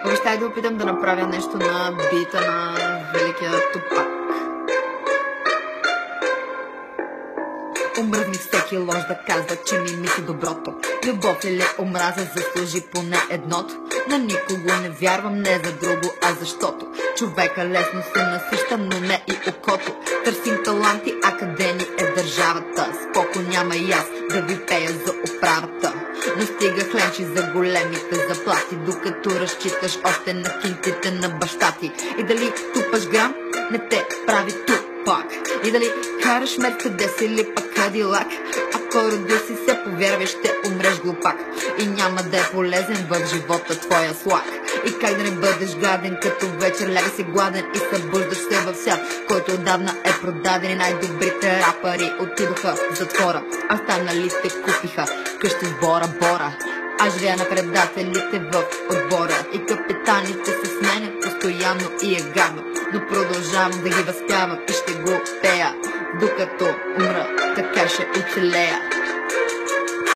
Обещай да опитам да направя нещо на бита на великия Тупак. Омръзних всеки лош да казва, че ми мисли доброто. Любов или омраза заслужи поне едното. На никого не вярвам, не за друго, а защото човека лесно се насища, но не и окото. Търсим таланти, а къде ни е държавата? Споко няма и аз да ви пея за оправата. Но стига хленчи за големите заплати, докато разчиташ още на кинтите на баща ти. И дали тупаш грам, не те прави Тупак. И дали караш Мерцедес или пък Кадилак, ако родил си се, повярвай, ще умреш глупак. И няма да е полезен в живота твоя слаг. И как да не бъдеш гаден, като вечер ляга си гладен и събуждаш се в свят, който отдавна е продаден. И най-добрите рапъри отидоха в затвора, а останалите купиха къщи с Бора. Аз живея на предателите в отбора и капитаните се сменят постоянно и е гадно, но продължавам да ги възпявам и ще го пея, докато умра, така ще оцелея.